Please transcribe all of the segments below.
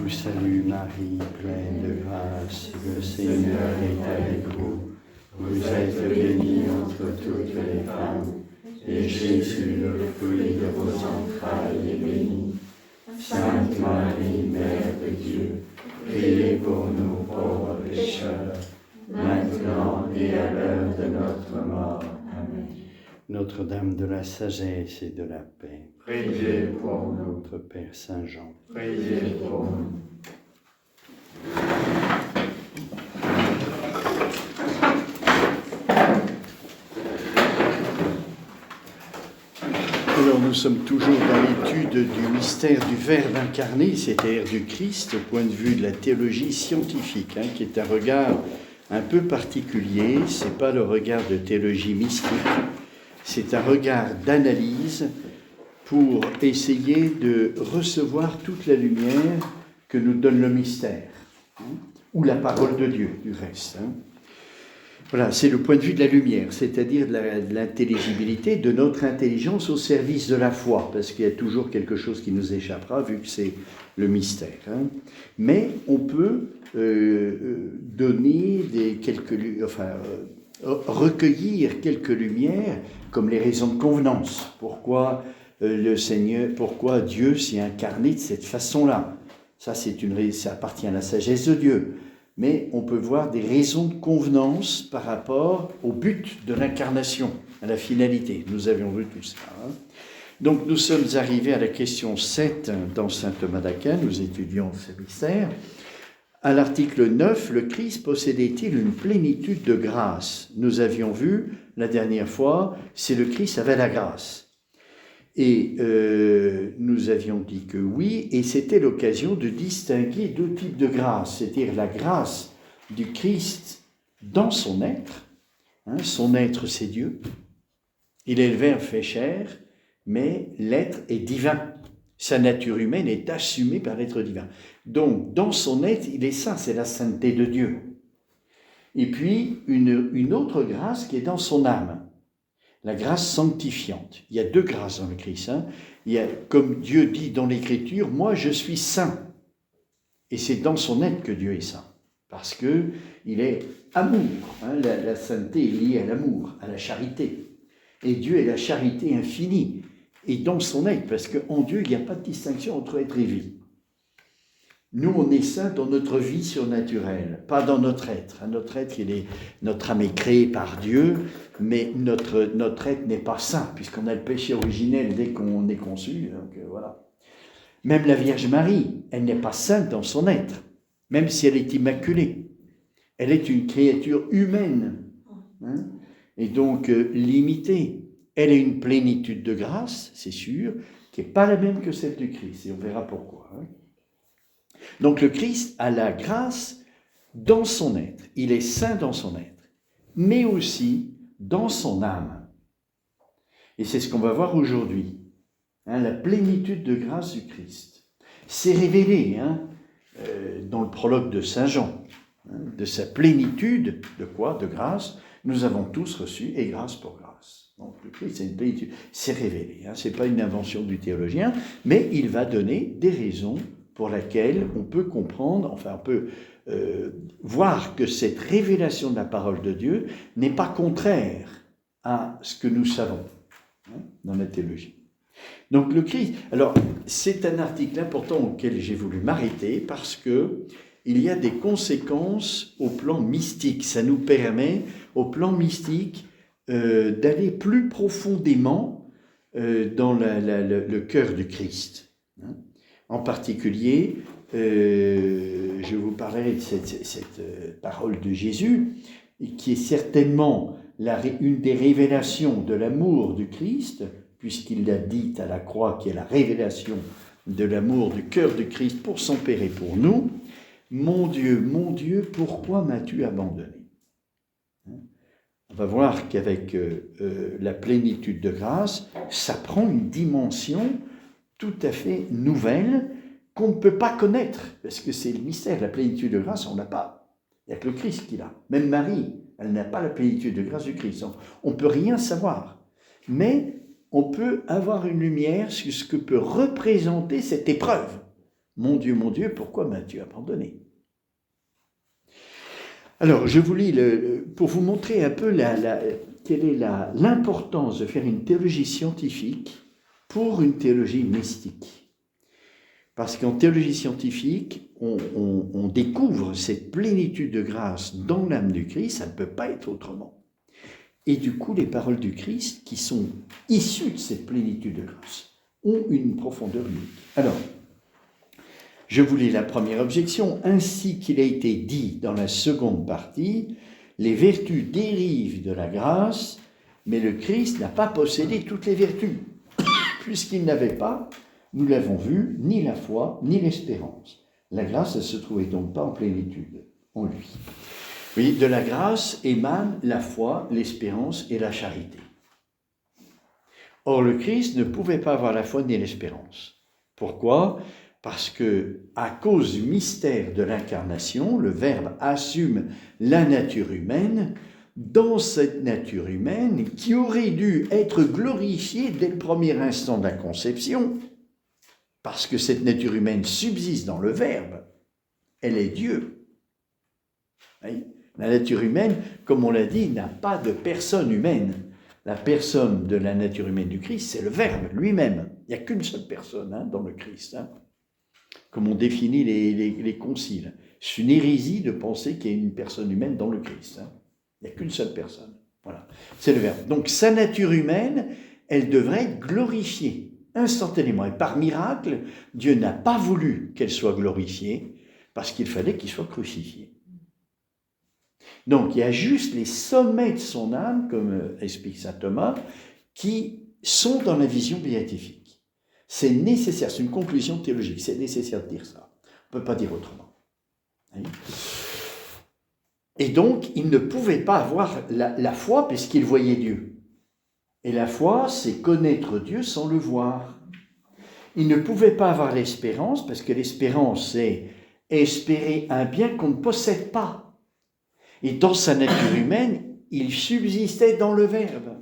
vous salue Marie, pleine de grâce, le Seigneur est avec vous. Vous êtes bénie entre toutes les femmes, et Jésus, le fruit de vos entrailles, est béni. Sainte Marie, Mère de Dieu, priez pour nous pauvres pécheurs, maintenant et à l'heure de notre mort. Amen. Notre-Dame de la sagesse et de la paix, Priez pour nous. notre Père Saint Jean, Priez pour nous. Alors nous sommes toujours dans l'étude du mystère du Verbe incarné, c'est-à-dire du Christ, au point de vue de la théologie scientifique, qui est un regard un peu particulier. Ce n'est pas le regard de théologie mystique, c'est un regard d'analyse pour essayer de recevoir toute la lumière que nous donne le mystère, ou la parole de Dieu, du reste. Voilà, c'est le point de vue de la lumière, c'est-à-dire de l'intelligibilité, de notre intelligence au service de la foi, parce qu'il y a toujours quelque chose qui nous échappera, vu que c'est le mystère. Mais on peut donner recueillir quelques lumières, comme les raisons de convenance. Pourquoi pourquoi Dieu s'est incarné de cette façon-là? Ça appartient à la sagesse de Dieu. Mais on peut voir des raisons de convenance par rapport au but de l'incarnation, à la finalité. Nous avions vu tout ça. Donc nous sommes arrivés à la question 7 dans saint Thomas d'Aquin, nous étudions ce mystère. À l'article 9, le Christ possédait-il une plénitude de grâce? Nous avions vu la dernière fois, c'est le Christ avait la grâce. Et nous avions dit que oui, et c'était l'occasion de distinguer deux types de grâce, c'est-à-dire la grâce du Christ dans son être. Son être, c'est Dieu. Il est le Verbe fait chair, mais l'être est divin. Sa nature humaine est assumée par l'être divin. Donc, dans son être, il est saint, c'est la sainteté de Dieu. Et puis, une autre grâce qui est dans son âme. La grâce sanctifiante. Il y a deux grâces dans le Christ. Il y a, comme Dieu dit dans l'Écriture, moi je suis saint. Et c'est dans son être que Dieu est saint. Parce qu'il est amour. La sainteté est liée à l'amour, à la charité. Et Dieu est la charité infinie. Et dans son être, parce qu'en Dieu, il n'y a pas de distinction entre être et vie. Nous, on est saints dans notre vie surnaturelle, pas dans notre être. Notre être, notre âme est créée par Dieu, mais notre être n'est pas saint, puisqu'on a le péché originel dès qu'on est conçu. Donc, voilà. Même la Vierge Marie, elle n'est pas sainte dans son être, même si elle est immaculée. Elle est une créature humaine, et donc limitée. Elle a une plénitude de grâce, c'est sûr, qui n'est pas la même que celle du Christ, et on verra pourquoi. Donc le Christ a la grâce dans son être, il est saint dans son être, mais aussi dans son âme. Et c'est ce qu'on va voir aujourd'hui, la plénitude de grâce du Christ. C'est révélé dans le prologue de Saint Jean, de sa plénitude, de quoi? De grâce, nous avons tous reçu, et grâce pour grâce. Donc le Christ, c'est une plénitude, c'est révélé, ce n'est pas une invention du théologien, mais il va donner des raisons pour laquelle on peut comprendre, on peut voir que cette révélation de la parole de Dieu n'est pas contraire à ce que nous savons dans la théologie. Donc le Christ, alors c'est un article important auquel j'ai voulu m'arrêter parce que il y a des conséquences au plan mystique. Ça nous permet, au plan mystique, d'aller plus profondément dans le cœur du Christ. En particulier, je vous parlerai de cette parole de Jésus, qui est certainement une des révélations de l'amour du Christ, puisqu'il l'a dit à la croix, qui est la révélation de l'amour du cœur du Christ pour son Père et pour nous. Mon Dieu, pourquoi m'as-tu abandonné? On va voir qu'avec la plénitude de grâce, ça prend une dimension tout à fait nouvelle qu'on ne peut pas connaître, parce que c'est le mystère, la plénitude de grâce, on n'a pas. Il n'y a que le Christ qui l'a. Même Marie, elle n'a pas la plénitude de grâce du Christ. On ne peut rien savoir. Mais on peut avoir une lumière sur ce que peut représenter cette épreuve. Mon Dieu, pourquoi m'as-tu abandonné ?» Alors, je vous lis, pour vous montrer un peu quelle est l'importance de faire une théologie scientifique pour une théologie mystique. Parce qu'en théologie scientifique, on découvre cette plénitude de grâce dans l'âme du Christ, ça ne peut pas être autrement. Et du coup, les paroles du Christ, qui sont issues de cette plénitude de grâce, ont une profondeur unique. Alors, je vous lis la première objection. Ainsi qu'il a été dit dans la seconde partie, les vertus dérivent de la grâce, mais le Christ n'a pas possédé toutes les vertus, puisqu'il n'avait pas, nous l'avons vu, ni la foi, ni l'espérance. La grâce ne se trouvait donc pas en plénitude en lui. Oui, de la grâce émanent la foi, l'espérance et la charité. Or, le Christ ne pouvait pas avoir la foi ni l'espérance. Pourquoi ? Parce que, à cause du mystère de l'incarnation, le Verbe assume la nature humaine. Dans cette nature humaine, qui aurait dû être glorifiée dès le premier instant de la conception, parce que cette nature humaine subsiste dans le Verbe, elle est Dieu. Oui. La nature humaine, comme on l'a dit, n'a pas de personne humaine. La personne de la nature humaine du Christ, c'est le Verbe lui-même. Il n'y a qu'une seule personne dans le Christ, comme on définit les conciles. C'est une hérésie de penser qu'il y a une personne humaine dans le Christ. Il n'y a qu'une seule personne. Voilà, c'est le Verbe. Donc sa nature humaine, elle devrait être glorifiée instantanément. Et par miracle, Dieu n'a pas voulu qu'elle soit glorifiée parce qu'il fallait qu'il soit crucifié. Donc il y a juste les sommets de son âme, comme explique saint Thomas, qui sont dans la vision béatifique. C'est nécessaire, c'est une conclusion théologique, c'est nécessaire de dire ça. On ne peut pas dire autrement. Oui. Et donc, il ne pouvait pas avoir la foi puisqu'il voyait Dieu. Et la foi, c'est connaître Dieu sans le voir. Il ne pouvait pas avoir l'espérance parce que l'espérance, c'est espérer un bien qu'on ne possède pas. Et dans sa nature humaine, il subsistait dans le Verbe.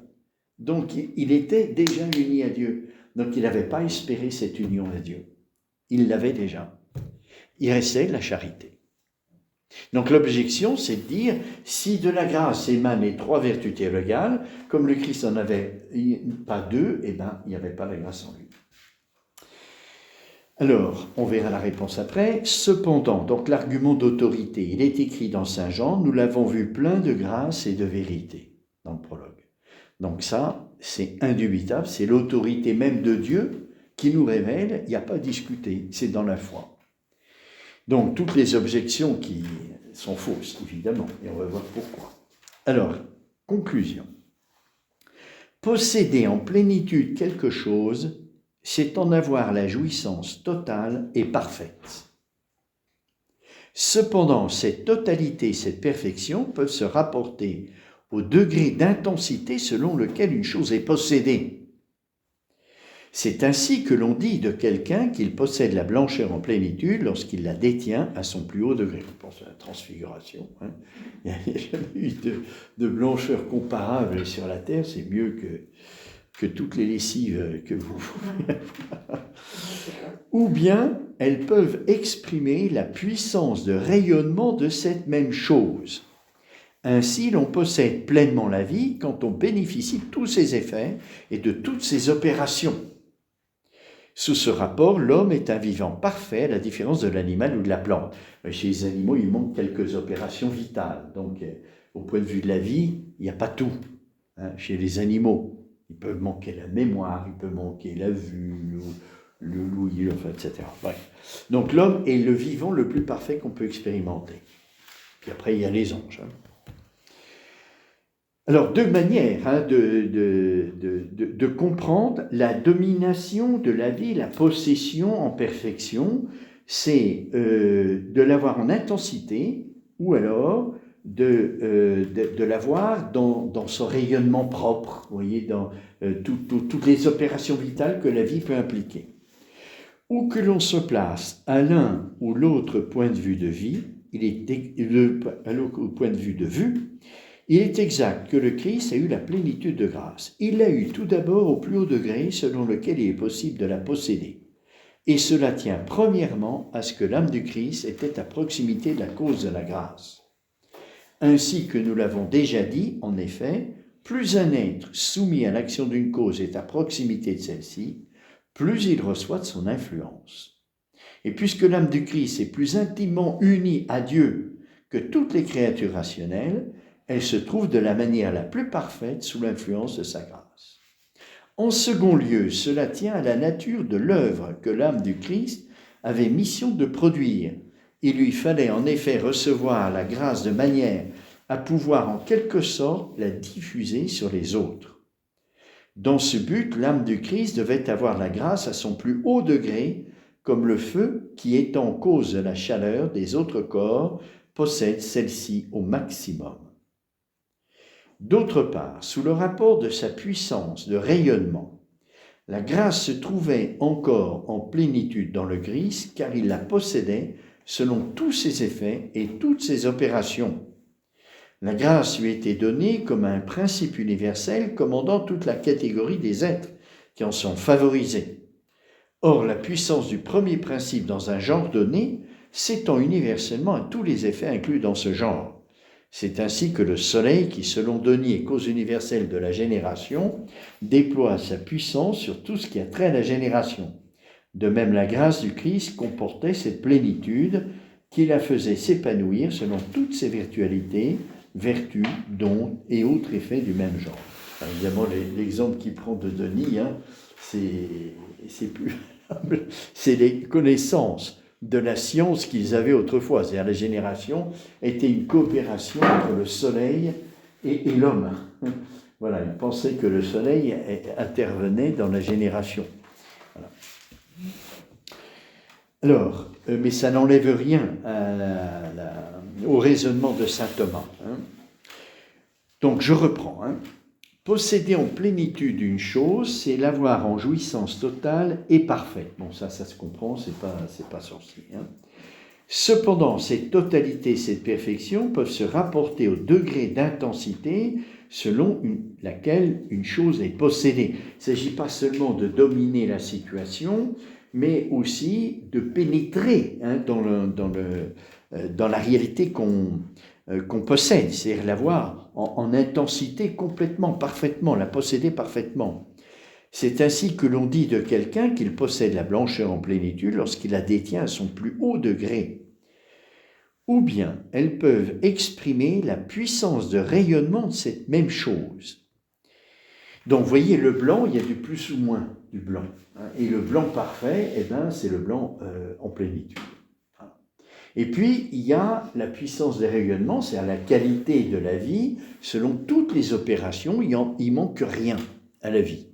Donc, il était déjà uni à Dieu. Donc, il n'avait pas espéré cette union à Dieu. Il l'avait déjà. Il restait la charité. Donc, l'objection, c'est de dire, si de la grâce émanent les trois vertus théologales, comme le Christ n'en avait pas deux, eh bien, il n'y avait pas la grâce en lui. Alors, on verra la réponse après. Cependant, donc l'argument d'autorité, il est écrit dans Saint Jean, nous l'avons vu plein de grâce et de vérité, dans le prologue. Donc ça, c'est indubitable, c'est l'autorité même de Dieu qui nous révèle, il n'y a pas à discuter, c'est dans la foi. Donc, toutes les objections qui sont fausses, évidemment, et on va voir pourquoi. Alors, conclusion. Posséder en plénitude quelque chose, c'est en avoir la jouissance totale et parfaite. Cependant, cette totalité, cette perfection peuvent se rapporter au degré d'intensité selon lequel une chose est possédée. C'est ainsi que l'on dit de quelqu'un qu'il possède la blancheur en plénitude lorsqu'il la détient à son plus haut degré. Je pense à la transfiguration. Il n'y a jamais eu de blancheur comparable sur la terre, c'est mieux que toutes les lessives que vous pouvez avoir. Ou bien elles peuvent exprimer la puissance de rayonnement de cette même chose. Ainsi, l'on possède pleinement la vie quand on bénéficie de tous ses effets et de toutes ses opérations. Sous ce rapport, l'homme est un vivant parfait à la différence de l'animal ou de la plante. Chez les animaux, il manque quelques opérations vitales. Donc, au point de vue de la vie, il n'y a pas tout. Chez les animaux, ils peuvent manquer la mémoire, il peut manquer la vue, l'ouïe, etc. Bref. Donc, l'homme est le vivant le plus parfait qu'on peut expérimenter. Puis après, il y a les anges. Alors, deux manières de comprendre la domination de la vie, la possession en perfection, c'est de l'avoir en intensité ou alors de l'avoir dans son rayonnement propre, vous voyez, dans toutes les opérations vitales que la vie peut impliquer. Où que l'on se place à l'un ou l'autre point de vue de vie, à l'autre point de vue de vue, il est exact que le Christ a eu la plénitude de grâce. Il l'a eu tout d'abord au plus haut degré selon lequel il est possible de la posséder. Et cela tient premièrement à ce que l'âme du Christ était à proximité de la cause de la grâce. Ainsi que nous l'avons déjà dit, en effet, plus un être soumis à l'action d'une cause est à proximité de celle-ci, plus il reçoit de son influence. Et puisque l'âme du Christ est plus intimement unie à Dieu que toutes les créatures rationnelles, elle se trouve de la manière la plus parfaite sous l'influence de sa grâce. En second lieu, cela tient à la nature de l'œuvre que l'âme du Christ avait mission de produire. Il lui fallait en effet recevoir la grâce de manière à pouvoir en quelque sorte la diffuser sur les autres. Dans ce but, l'âme du Christ devait avoir la grâce à son plus haut degré, comme le feu qui, étant cause de la chaleur des autres corps, possède celle-ci au maximum. D'autre part, sous le rapport de sa puissance de rayonnement, la grâce se trouvait encore en plénitude dans le Christ, car il la possédait selon tous ses effets et toutes ses opérations. La grâce lui était donnée comme un principe universel commandant toute la catégorie des êtres qui en sont favorisés. Or, la puissance du premier principe dans un genre donné s'étend universellement à tous les effets inclus dans ce genre. C'est ainsi que le soleil, qui selon Denis est cause universelle de la génération, déploie sa puissance sur tout ce qui a trait à la génération. De même, la grâce du Christ comportait cette plénitude qui la faisait s'épanouir selon toutes ses virtualités, vertus, dons et autres effets du même genre. Alors, évidemment, l'exemple qu'il prend de Denis, c'est plus c'est les connaissances de la science qu'ils avaient autrefois. C'est-à-dire la génération était une coopération entre le soleil et l'homme. Voilà, ils pensaient que le soleil intervenait dans la génération. Voilà. Alors, mais ça n'enlève rien au raisonnement de saint Thomas. Donc, je reprends. Posséder en plénitude une chose, c'est l'avoir en jouissance totale et parfaite. Bon, ça se comprend, c'est pas sorcier. Cependant, cette totalité, cette perfection peuvent se rapporter au degré d'intensité selon laquelle une chose est possédée. Il ne s'agit pas seulement de dominer la situation, mais aussi de pénétrer dans la réalité qu'on possède, c'est-à-dire l'avoir en intensité complètement, parfaitement, la posséder parfaitement. C'est ainsi que l'on dit de quelqu'un qu'il possède la blancheur en plénitude lorsqu'il la détient à son plus haut degré. Ou bien elles peuvent exprimer la puissance de rayonnement de cette même chose. Donc, vous voyez, le blanc, il y a du plus ou moins du blanc. Et le blanc parfait, c'est le blanc en plénitude. Et puis, il y a la puissance des rayonnements, c'est-à-dire la qualité de la vie. Selon toutes les opérations, il manque rien à la vie.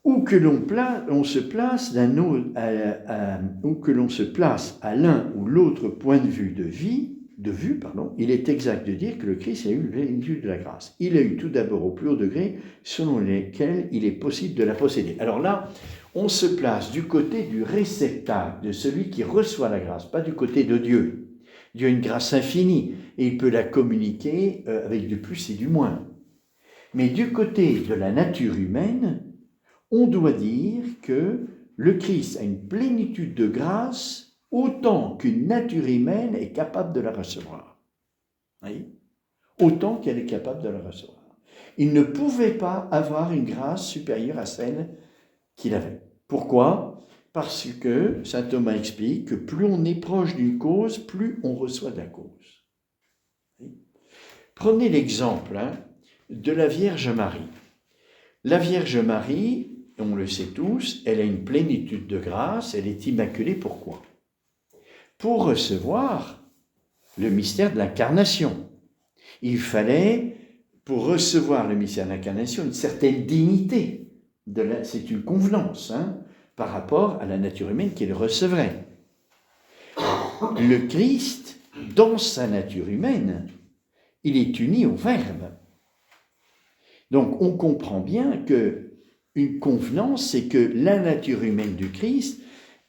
Ou que l'on se place à l'un ou l'autre point de vue il est exact de dire que le Christ a eu une vue de la grâce. Il a eu tout d'abord au plus haut degré, selon lesquels il est possible de la posséder. Alors là, on se place du côté du réceptacle, de celui qui reçoit la grâce, pas du côté de Dieu. Dieu a une grâce infinie et il peut la communiquer avec du plus et du moins. Mais du côté de la nature humaine, on doit dire que le Christ a une plénitude de grâce autant qu'une nature humaine est capable de la recevoir. Oui. Autant qu'elle est capable de la recevoir. Il ne pouvait pas avoir une grâce supérieure à celle qu'il avait. Pourquoi ? Parce que saint Thomas explique que plus on est proche d'une cause, plus on reçoit de la cause. Oui. Prenez l'exemple de la Vierge Marie. La Vierge Marie, on le sait tous, elle a une plénitude de grâce, elle est immaculée. Pourquoi ? Pour recevoir le mystère de l'incarnation. Il fallait, pour recevoir le mystère de l'incarnation, une certaine dignité. C'est une convenance par rapport à la nature humaine qu'il recevrait. Le Christ, dans sa nature humaine, il est uni au Verbe. Donc on comprend bien qu'une convenance, c'est que la nature humaine du Christ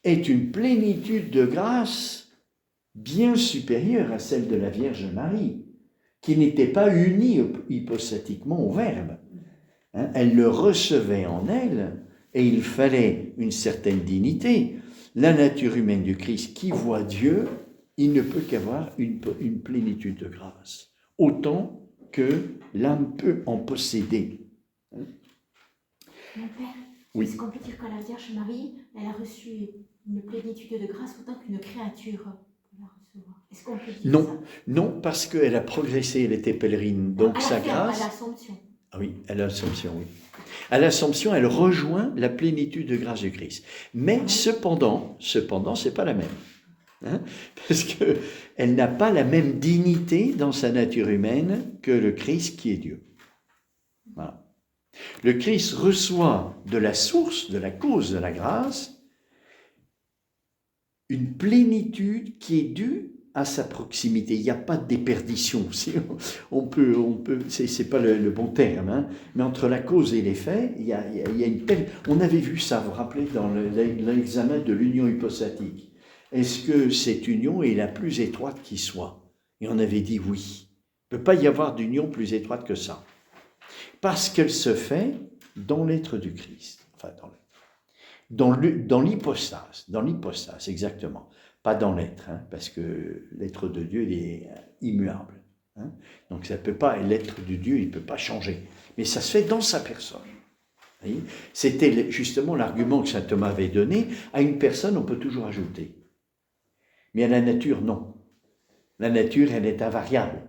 est une plénitude de grâce bien supérieure à celle de la Vierge Marie, qui n'était pas unie hypostatiquement au Verbe. Elle le recevait en elle, et il fallait une certaine dignité. La nature humaine du Christ qui voit Dieu, il ne peut qu'avoir une plénitude de grâce, autant que l'âme peut en posséder. Mon Père, Oui. est-ce qu'on peut dire que la Vierge Marie, elle a reçu une plénitude de grâce autant qu'une créature peut la recevoir? Est-ce qu'on peut dire Non, ça? non, parce qu'elle a progressé, elle était pèlerine, donc À sa la ferme, grâce... à l'Assomption. Ah oui, à l'Assomption, oui. À l'Assomption, elle rejoint la plénitude de grâce du Christ. Mais cependant, c'est pas la même. Hein, parce qu'elle n'a pas la même dignité dans sa nature humaine que le Christ qui est Dieu. Voilà. Le Christ reçoit de la source, de la cause de la grâce, une plénitude qui est due à sa proximité. Il n'y a pas de déperdition. On peut, c'est pas le bon terme, hein, mais entre la cause et l'effet, il y a une telle... On avait vu ça, vous vous rappelez, dans l'examen de l'union hypostatique. Est-ce que cette union est la plus étroite qui soit? Et on avait dit oui. Il ne peut pas y avoir d'union plus étroite que ça. Parce qu'elle se fait dans l'être du Christ. Enfin, dans l'hypostase, exactement. Pas dans l'être, hein, parce que l'être de Dieu il est immuable. Hein. Donc ça peut pas, l'être de Dieu, il ne peut pas changer. Mais ça se fait dans sa personne. C'était justement l'argument que saint Thomas avait donné. À une personne, on peut toujours ajouter. Mais à la nature, non. La nature, elle est invariable.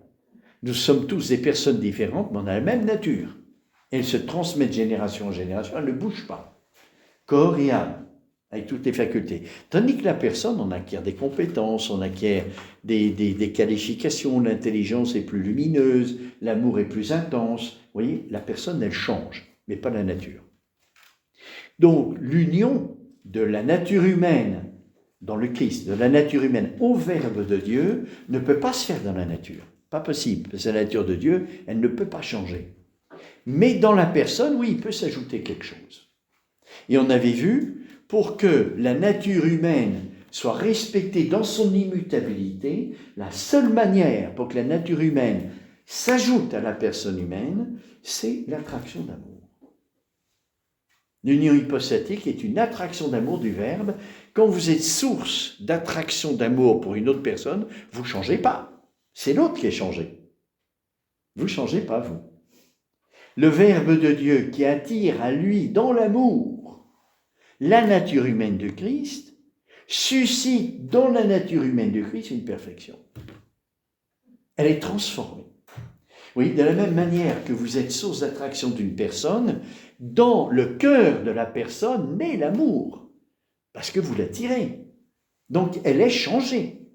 Nous sommes tous des personnes différentes, mais on a la même nature. Elle se transmet de génération en génération, elle ne bouge pas. Corps et âme, avec toutes les facultés. Tandis que la personne, on acquiert des compétences, on acquiert des qualifications, l'intelligence est plus lumineuse, l'amour est plus intense. Vous voyez, la personne, elle change, mais pas la nature. Donc, l'union de la nature humaine dans le Christ, de la nature humaine au Verbe de Dieu, ne peut pas se faire dans la nature. Pas possible, parce que la nature de Dieu, elle ne peut pas changer. Mais dans la personne, oui, il peut s'ajouter quelque chose. Et on avait vu, pour que la nature humaine soit respectée dans son immutabilité, la seule manière pour que la nature humaine s'ajoute à la personne humaine, c'est l'attraction d'amour. L'union hypostatique est une attraction d'amour du Verbe. Quand vous êtes source d'attraction d'amour pour une autre personne, vous ne changez pas. C'est l'autre qui est changé. Vous ne changez pas, vous. Le Verbe de Dieu qui attire à lui, dans l'amour, la nature humaine de Christ, suscite dans la nature humaine de Christ une perfection. Elle est transformée. Oui, de la même manière que vous êtes source d'attraction d'une personne, dans le cœur de la personne naît l'amour, parce que vous l'attirez. Donc, elle est changée.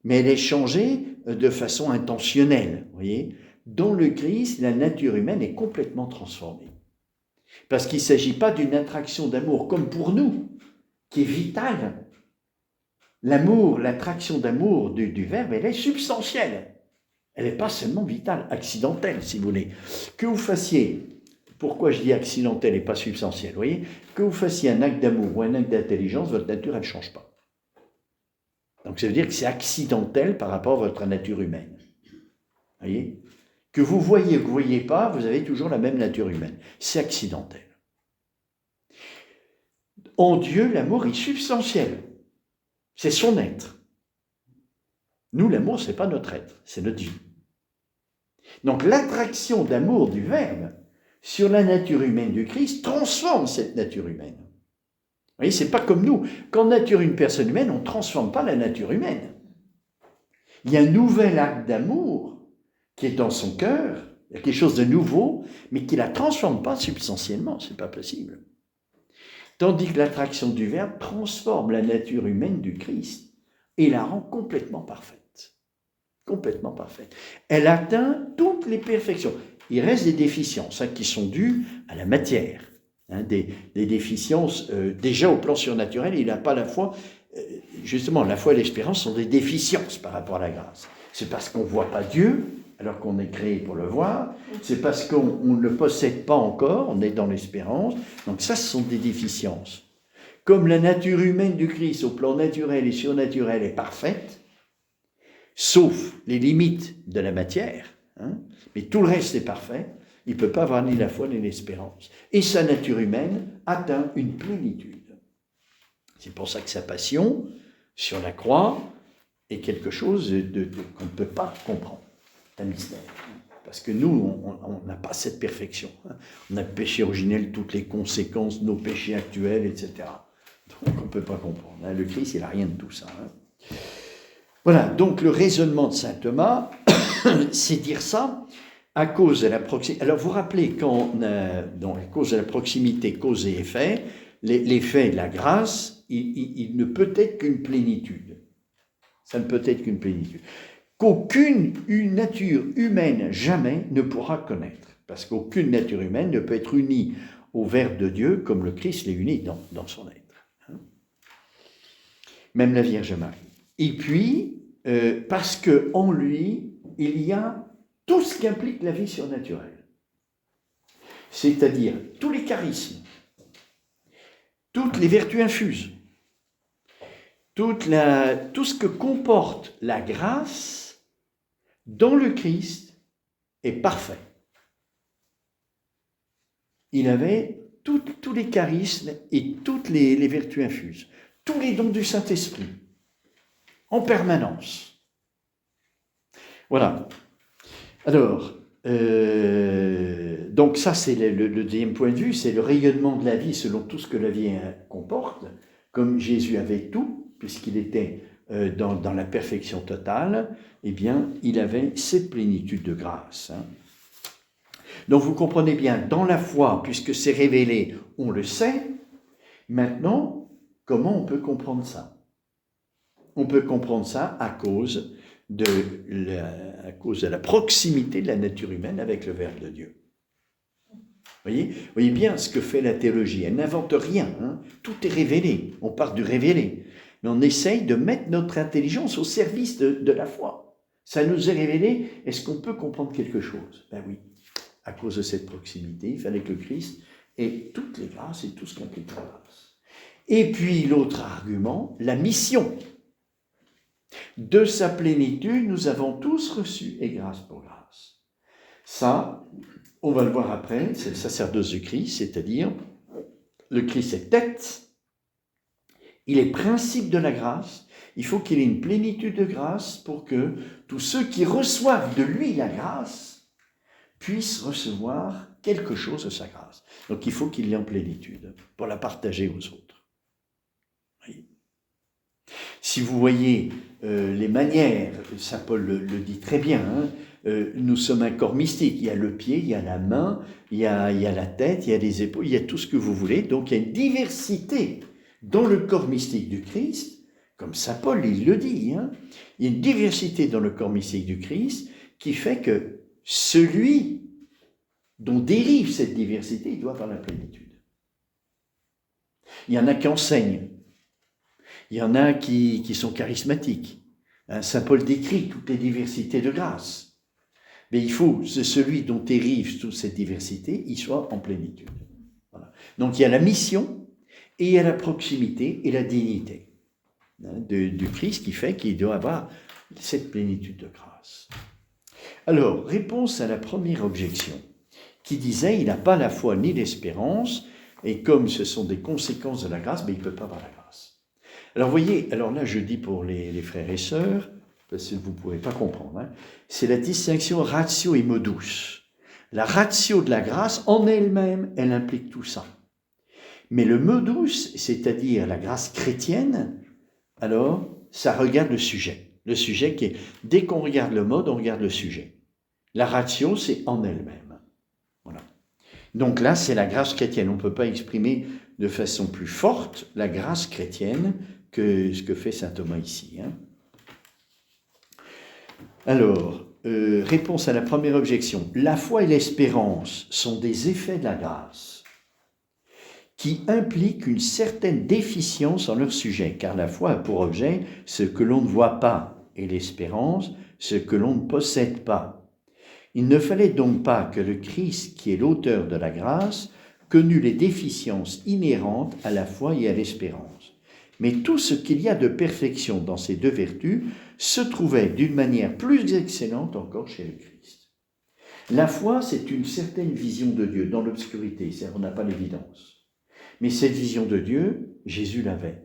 Mais elle est changée de façon intentionnelle, vous voyez. Dans le Christ, la nature humaine est complètement transformée. Parce qu'il ne s'agit pas d'une attraction d'amour comme pour nous, qui est vitale. L'amour, l'attraction d'amour du Verbe, elle est substantielle. Elle n'est pas seulement vitale, accidentelle, si vous voulez. Que vous fassiez, pourquoi je dis accidentelle et pas substantielle, vous voyez, que vous fassiez un acte d'amour ou un acte d'intelligence, votre nature, elle ne change pas. Donc ça veut dire que c'est accidentel par rapport à votre nature humaine. Vous voyez ? Que vous voyez ou que vous ne voyez pas, vous avez toujours la même nature humaine. C'est accidentel. En Dieu, l'amour est substantiel. C'est son être. Nous, l'amour, ce n'est pas notre être, c'est notre vie. Donc l'attraction d'amour du Verbe sur la nature humaine du Christ transforme cette nature humaine. Vous voyez, ce n'est pas comme nous. Quand on nature une personne humaine, on ne transforme pas la nature humaine. Il y a un nouvel acte d'amour qui est dans son cœur, il y a quelque chose de nouveau, mais qui ne la transforme pas substantiellement, ce n'est pas possible. Tandis que l'attraction du Verbe transforme la nature humaine du Christ et la rend complètement parfaite. Complètement parfaite. Elle atteint toutes les perfections. Il reste des déficiences qui sont dues à la matière. Des déficiences, déjà au plan surnaturel, il n'a pas la foi. Justement, la foi et l'espérance sont des déficiences par rapport à la grâce. C'est parce qu'on ne voit pas Dieu, alors qu'on est créé pour le voir. C'est parce qu'on ne le possède pas encore, on est dans l'espérance. Donc ça, ce sont des déficiences. Comme la nature humaine du Christ, au plan naturel et surnaturel, est parfaite, sauf les limites de la matière, mais tout le reste est parfait, il ne peut pas avoir ni la foi ni l'espérance. Et sa nature humaine atteint une plénitude. C'est pour ça que sa passion sur la croix est quelque chose qu'on ne peut pas comprendre. C'est un mystère. Parce que nous, on n'a pas cette perfection. On a le péché originel, toutes les conséquences, nos péchés actuels, etc. Donc on ne peut pas comprendre. Le Christ, il n'a rien de tout ça. Voilà, donc le raisonnement de saint Thomas, c'est dire ça à cause de la proximité. Alors vous vous rappelez, à cause de la proximité, cause et effet, l'effet de la grâce, il ne peut être qu'une plénitude. Ça ne peut être qu'une plénitude. Qu'aucune nature humaine jamais ne pourra connaître. Parce qu'aucune nature humaine ne peut être unie au Verbe de Dieu comme le Christ l'est uni dans son être. Même la Vierge Marie. Et puis, parce qu'en lui, il y a tout ce qu'implique la vie surnaturelle. C'est-à-dire tous les charismes, toutes les vertus infuses, tout ce que comporte la grâce dans le Christ est parfait. Il avait tous les charismes et toutes les vertus infuses, tous les dons du Saint-Esprit, en permanence. Voilà. Alors, donc ça c'est le deuxième point de vue, c'est le rayonnement de la vie selon tout ce que la vie comporte, comme Jésus avait tout, puisqu'il était dans la perfection totale, eh bien, il avait cette plénitude de grâce. Donc vous comprenez bien, dans la foi, puisque c'est révélé, on le sait. Maintenant, comment on peut comprendre ça? On peut comprendre ça à cause de la proximité de la nature humaine avec le Verbe de Dieu. Vous voyez bien ce que fait la théologie. Elle n'invente rien, tout est révélé. On part du révélé. Mais on essaye de mettre notre intelligence au service de la foi. Ça nous est révélé. Est-ce qu'on peut comprendre quelque chose? Ben oui. À cause de cette proximité, il fallait que le Christ ait toutes les grâces et tout ce qu'implique la grâce. Et puis l'autre argument, la mission. De sa plénitude, nous avons tous reçu, et grâce pour grâce. Ça, on va le voir après, c'est le sacerdoce du Christ, c'est-à-dire le Christ est tête, il est principe de la grâce, il faut qu'il ait une plénitude de grâce pour que tous ceux qui reçoivent de lui la grâce puissent recevoir quelque chose de sa grâce. Donc il faut qu'il l'ait en plénitude pour la partager aux autres. Oui. Si vous voyez les manières, saint Paul le dit très bien, nous sommes un corps mystique, il y a le pied, il y a la main, il y a la tête, il y a les épaules, il y a tout ce que vous voulez, donc il y a une diversité dans le corps mystique du Christ, comme saint Paul il le dit, il y a une diversité dans le corps mystique du Christ qui fait que celui dont dérive cette diversité, il doit avoir la plénitude. Il y en a qui enseignent, il y en a qui sont charismatiques. Saint Paul décrit toutes les diversités de grâce. Mais il faut que celui dont dérive toute cette diversité, il soit en plénitude. Voilà. Donc il y a la mission, et il y a la proximité et la dignité du Christ qui fait qu'il doit avoir cette plénitude de grâce. Alors, réponse à la première objection, qui disait il n'a pas la foi ni l'espérance, et comme ce sont des conséquences de la grâce, mais il ne peut pas avoir la grâce. Alors, vous voyez, alors là, je dis pour les frères et sœurs, parce que vous ne pouvez pas comprendre, c'est la distinction ratio et modus. La ratio de la grâce, en elle-même, elle implique tout ça. Mais le modus, c'est-à-dire la grâce chrétienne, alors, ça regarde le sujet. Le sujet qui est, dès qu'on regarde le mode, on regarde le sujet. La ratio, c'est en elle-même. Voilà. Donc là, c'est la grâce chrétienne. On ne peut pas exprimer de façon plus forte la grâce chrétienne que ce que fait saint Thomas ici. Alors, réponse à la première objection. La foi et l'espérance sont des effets de la grâce qui impliquent une certaine déficience en leur sujet, car la foi a pour objet ce que l'on ne voit pas et l'espérance ce que l'on ne possède pas. Il ne fallait donc pas que le Christ, qui est l'auteur de la grâce, connût les déficiences inhérentes à la foi et à l'espérance. Mais tout ce qu'il y a de perfection dans ces deux vertus se trouvait d'une manière plus excellente encore chez le Christ. La foi, c'est une certaine vision de Dieu dans l'obscurité, c'est-à-dire on n'a pas l'évidence. Mais cette vision de Dieu, Jésus l'avait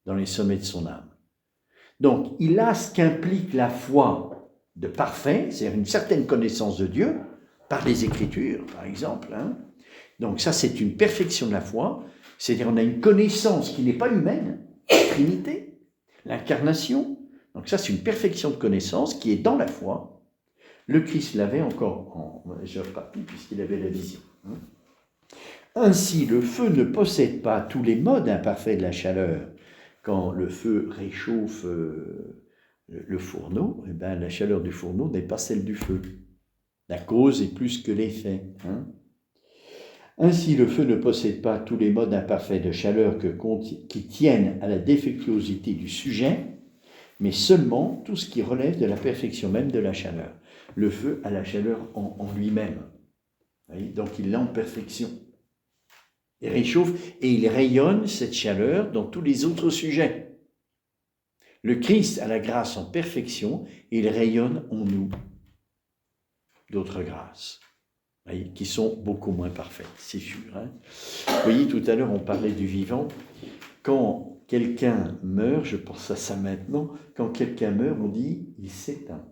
dans les sommets de son âme. Donc, il a ce qu'implique la foi de parfait, c'est-à-dire une certaine connaissance de Dieu, par les Écritures, par exemple. Donc ça, c'est une perfection de la foi, c'est-à-dire on a une connaissance qui n'est pas humaine, la Trinité, l'incarnation. Donc ça, c'est une perfection de connaissance qui est dans la foi. Le Christ l'avait encore en majeure partie, puisqu'il avait la vision. Ainsi, le feu ne possède pas tous les modes imparfaits de la chaleur. Quand le feu réchauffe le fourneau, eh bien, la chaleur du fourneau n'est pas celle du feu. La cause est plus que l'effet. Ainsi, le feu ne possède pas tous les modes imparfaits de chaleur qui tiennent à la défectuosité du sujet, mais seulement tout ce qui relève de la perfection même de la chaleur. Le feu a la chaleur en lui-même. Donc il l'a en perfection. Il réchauffe et il rayonne cette chaleur dans tous les autres sujets. Le Christ a la grâce en perfection et il rayonne en nous d'autres grâces, qui sont beaucoup moins parfaites, c'est sûr. Vous voyez, tout à l'heure, on parlait du vivant. Quand quelqu'un meurt, je pense à ça maintenant, quand quelqu'un meurt, on dit « il s'éteint ».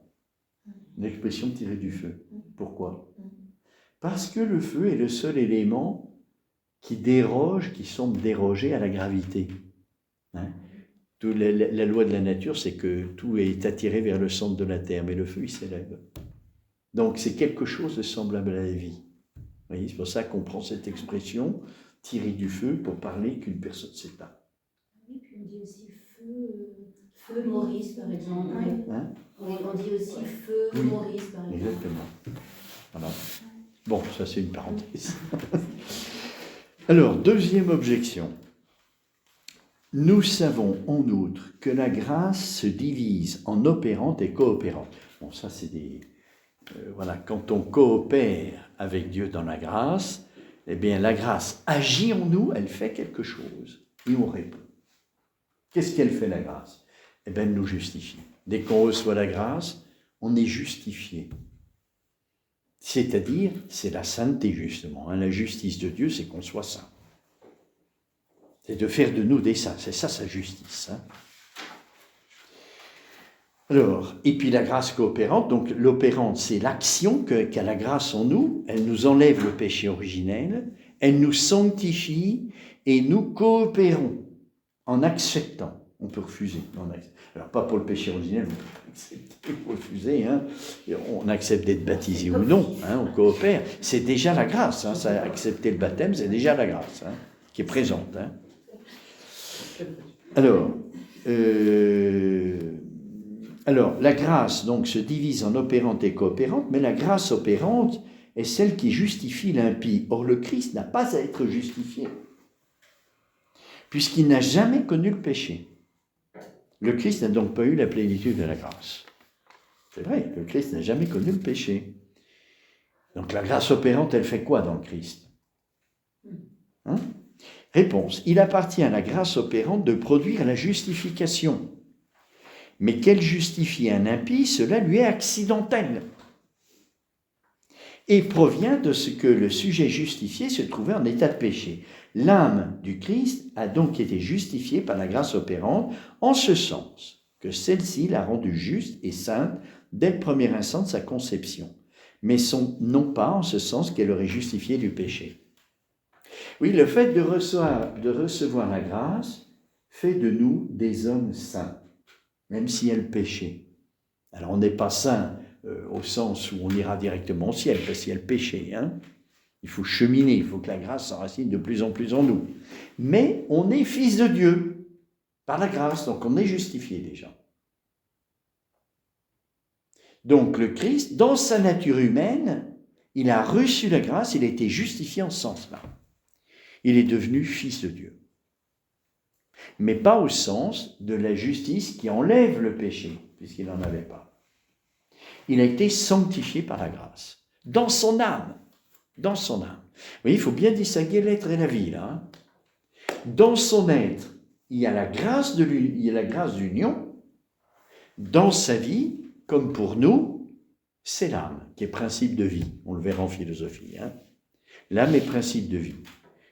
L'expression tirée du feu. Pourquoi ? Parce que le feu est le seul élément qui déroge, qui semble déroger à la gravité. La loi de la nature, c'est que tout est attiré vers le centre de la Terre, mais le feu, il s'élève. Donc, c'est quelque chose de semblable à la vie. Vous voyez, c'est pour ça qu'on prend cette expression, tirer du feu, pour parler qu'une personne s'éteint. Oui, puis on dit aussi feu Maurice, par exemple. Oui, on dit aussi feu Maurice, par exemple. Exactement. Voilà. Bon, ça c'est une parenthèse. Alors, deuxième objection. Nous savons en outre que la grâce se divise en opérante et coopérante. Bon, ça c'est des... voilà, quand on coopère avec Dieu dans la grâce, eh bien la grâce agit en nous, elle fait quelque chose et on répond. Qu'est-ce qu'elle fait la grâce ? Eh bien elle nous justifie. Dès qu'on reçoit la grâce, on est justifié. C'est-à-dire, c'est la sainteté justement. La justice de Dieu, c'est qu'on soit saint. C'est de faire de nous des saints. C'est ça sa justice. Alors, et puis la grâce coopérante, donc l'opérante, c'est l'action qu'a la grâce en nous. Elle nous enlève le péché originel, elle nous sanctifie et nous coopérons en acceptant. On peut refuser. Alors, pas pour le péché originel, on peut accepter, on peut refuser. On accepte d'être baptisé ou non, on coopère. C'est déjà la grâce. Ça, accepter le baptême, c'est déjà la grâce qui est présente. Alors, la grâce donc se divise en opérante et coopérante, mais la grâce opérante est celle qui justifie l'impie. Or, le Christ n'a pas à être justifié, puisqu'il n'a jamais connu le péché. Le Christ n'a donc pas eu la plénitude de la grâce. C'est vrai, le Christ n'a jamais connu le péché. Donc la grâce opérante, elle fait quoi dans le Christ ? Réponse, il appartient à la grâce opérante de produire la justification. Mais qu'elle justifie un impie, cela lui est accidentel. Et provient de ce que le sujet justifié se trouvait en état de péché. L'âme du Christ a donc été justifiée par la grâce opérante, en ce sens que celle-ci l'a rendue juste et sainte dès le premier instant de sa conception, mais non pas en ce sens qu'elle aurait justifié du péché. Oui, le fait de recevoir la grâce fait de nous des hommes saints, même s'il y a le péché. Alors on n'est pas saint au sens où on ira directement au ciel, parce qu'il y a le péché. Il faut cheminer, il faut que la grâce s'enracine de plus en plus en nous. Mais on est fils de Dieu, par la grâce, donc on est justifié déjà. Donc le Christ, dans sa nature humaine, il a reçu la grâce, il a été justifié en ce sens-là. Il est devenu fils de Dieu. Mais pas au sens de la justice qui enlève le péché, puisqu'il n'en avait pas. Il a été sanctifié par la grâce, dans son âme. Dans son âme. Vous voyez, il faut bien distinguer l'être et la vie, là. Dans son être, il y a la grâce d'union. Dans sa vie, comme pour nous, c'est l'âme qui est principe de vie. On le verra en philosophie. Hein. L'âme est principe de vie.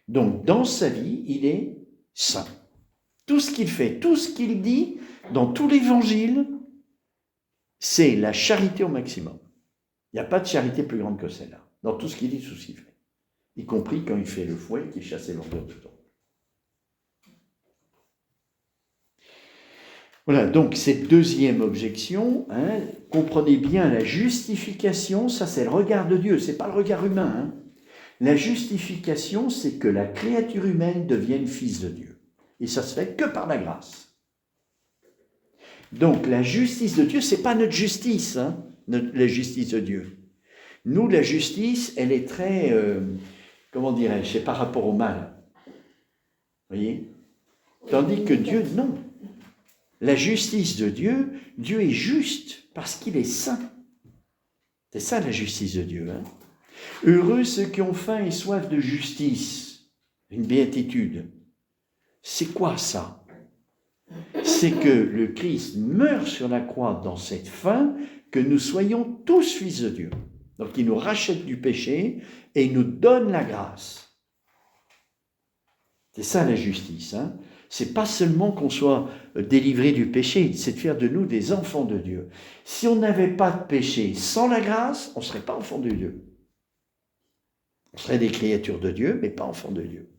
Donc, dans sa vie, il est saint. Tout ce qu'il fait, tout ce qu'il dit, dans tout l'évangile, c'est la charité au maximum. Il n'y a pas de charité plus grande que celle-là. Dans tout ce qu'il dit, tout ce qu'il fait. Y compris quand il fait le fouet qui chasse les vendeurs de temps. Voilà, donc cette deuxième objection, hein, comprenez bien la justification, ça c'est le regard de Dieu, c'est pas le regard humain. Hein. La justification, c'est que la créature humaine devienne fils de Dieu. Et ça se fait que par la grâce. Donc la justice de Dieu, c'est pas notre justice, hein, la justice de Dieu. Nous, la justice, elle est très, comment dirais-je, c'est par rapport au mal. Vous voyez ? Tandis que Dieu, non. La justice de Dieu, Dieu est juste parce qu'il est saint. C'est ça la justice de Dieu. Hein. Heureux ceux qui ont faim et soif de justice, une béatitude. C'est quoi ça? C'est que le Christ meurt sur la croix dans cette faim, que nous soyons tous fils de Dieu. Donc il nous rachète du péché et il nous donne la grâce. C'est ça la justice. Hein. C'est pas seulement qu'on soit délivré du péché, c'est de faire de nous des enfants de Dieu. Si on n'avait pas de péché sans la grâce, on ne serait pas enfants de Dieu. On serait des créatures de Dieu, mais pas enfants de Dieu.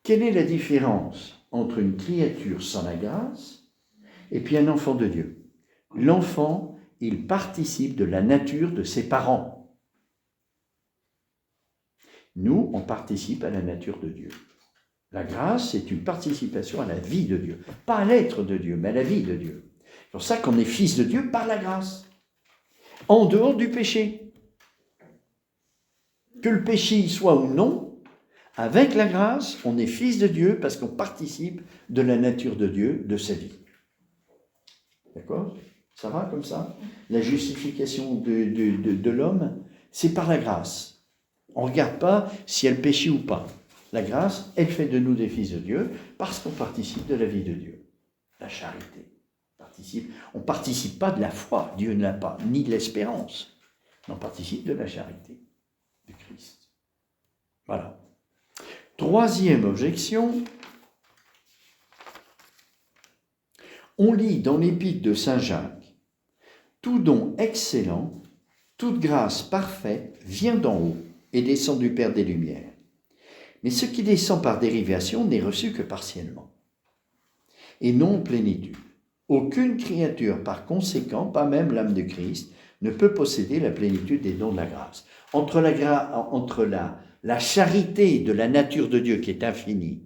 Quelle est la différence entre une créature sans la grâce et puis un enfant de Dieu? L'enfant, il participe de la nature de ses parents. Nous, on participe à la nature de Dieu. La grâce, c'est une participation à la vie de Dieu. Pas à l'être de Dieu, mais à la vie de Dieu. C'est pour ça qu'on est fils de Dieu par la grâce. En dehors du péché. Que le péché y soit ou non, avec la grâce, on est fils de Dieu parce qu'on participe de la nature de Dieu, de sa vie. D'accord ? Ça va comme ça ? La justification de l'homme, c'est par la grâce. On ne regarde pas si elle péchait ou pas. La grâce, elle fait de nous des fils de Dieu parce qu'on participe de la vie de Dieu. La charité. On ne participe pas de la foi, Dieu ne l'a pas, ni de l'espérance. On participe de la charité de Christ. Voilà. Troisième objection. On lit dans l'épître de Saint Jacques, « Tout don excellent, toute grâce parfaite vient d'en haut et descend du Père des Lumières. Mais ce qui descend par dérivation n'est reçu que partiellement, et non en plénitude. Aucune créature, par conséquent, pas même l'âme de Christ, ne peut posséder la plénitude des dons de la grâce. » Entre la charité de la nature de Dieu qui est infinie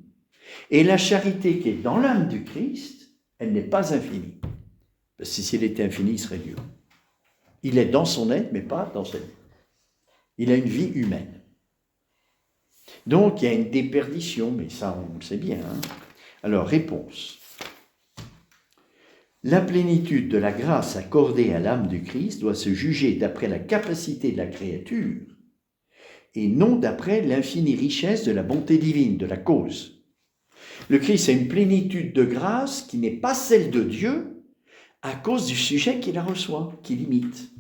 et la charité qui est dans l'âme du Christ, elle n'est pas infinie. Parce que s'il était infini, il serait Dieu. Il est dans son être, mais pas dans cette vie. Il a une vie humaine. Donc, il y a une déperdition, mais ça, on le sait bien. Hein. Alors, réponse. La plénitude de la grâce accordée à l'âme du Christ doit se juger d'après la capacité de la créature et non d'après l'infinie richesse de la bonté divine, de la cause. Le Christ a une plénitude de grâce qui n'est pas celle de Dieu à cause du sujet qui la reçoit, qui l'imite.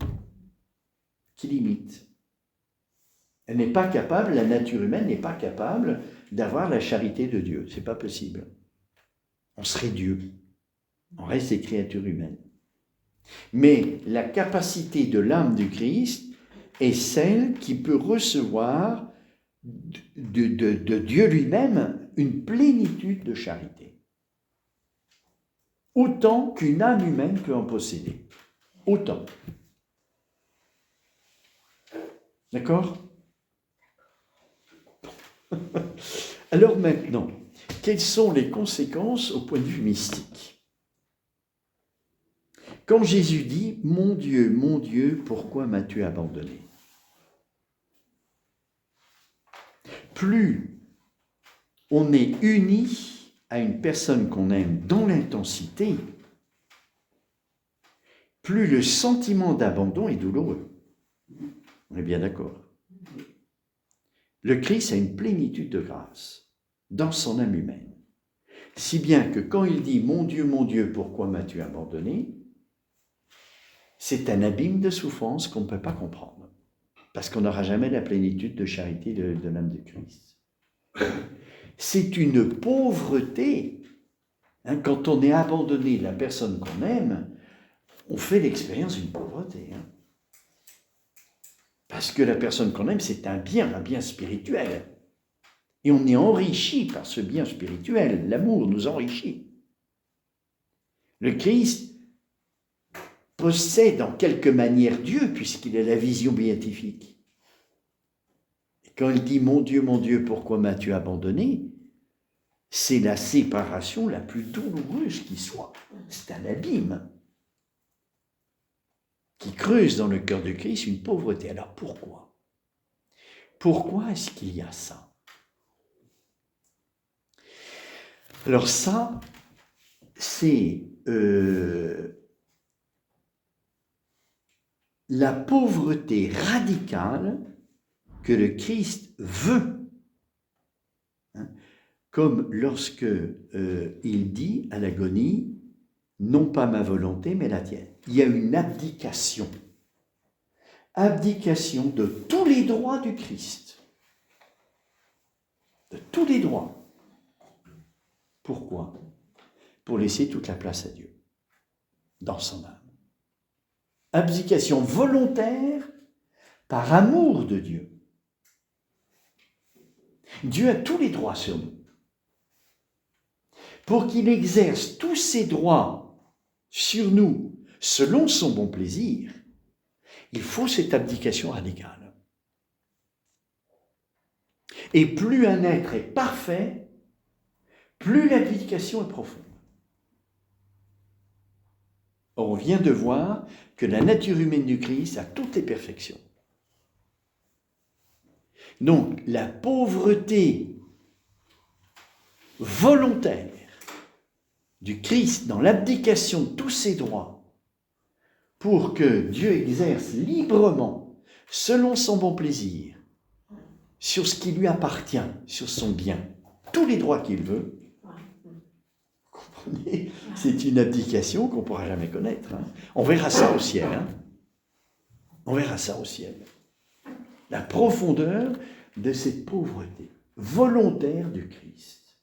Elle n'est pas capable, la nature humaine n'est pas capable d'avoir la charité de Dieu. Ce n'est pas possible. On serait Dieu. On reste des créatures humaines. Mais la capacité de l'âme du Christ est celle qui peut recevoir de Dieu lui-même une plénitude de charité. Autant qu'une âme humaine peut en posséder. Autant. D'accord ? Alors maintenant, quelles sont les conséquences au point de vue mystique ? Quand Jésus dit « Mon Dieu, pourquoi m'as-tu abandonné ?» Plus on est uni à une personne qu'on aime dans l'intensité, plus le sentiment d'abandon est douloureux. On est bien d'accord. Le Christ a une plénitude de grâce dans son âme humaine. Si bien que quand il dit « Mon Dieu, pourquoi m'as-tu abandonné ?» c'est un abîme de souffrance qu'on ne peut pas comprendre. Parce qu'on n'aura jamais la plénitude de charité de l'âme de Christ. C'est une pauvreté. Hein, quand on est abandonné de la personne qu'on aime, on fait l'expérience d'une pauvreté. Hein. Parce que la personne qu'on aime, c'est un bien spirituel. Et on est enrichi par ce bien spirituel. L'amour nous enrichit. Le Christ possède en quelque manière Dieu, puisqu'il a la vision béatifique. Et quand il dit « Mon Dieu, pourquoi m'as-tu abandonné ?» c'est la séparation la plus douloureuse qui soit. C'est un abîme qui creuse dans le cœur de Christ une pauvreté. Alors pourquoi? Pourquoi est-ce qu'il y a ça? Alors ça, c'est la pauvreté radicale que le Christ veut. Hein? Comme lorsque il dit à l'agonie, non pas ma volonté, mais la tienne. Il y a une abdication. Abdication de tous les droits du Christ. De tous les droits. Pourquoi? Pour laisser toute la place à Dieu, dans son âme. Abdication volontaire par amour de Dieu. Dieu a tous les droits sur nous. Pour qu'il exerce tous ses droits sur nous selon son bon plaisir, il faut cette abdication radicale. Et plus un être est parfait, plus l'abdication est profonde. Or, on vient de voir que la nature humaine du Christ a toutes les perfections. Donc, la pauvreté volontaire du Christ dans l'abdication de tous ses droits pour que Dieu exerce librement, selon son bon plaisir, sur ce qui lui appartient, sur son bien, tous les droits qu'il veut. Vous comprenez? C'est une abdication qu'on ne pourra jamais connaître. Hein. On verra ça au ciel. Hein. On verra ça au ciel. La profondeur de cette pauvreté volontaire du Christ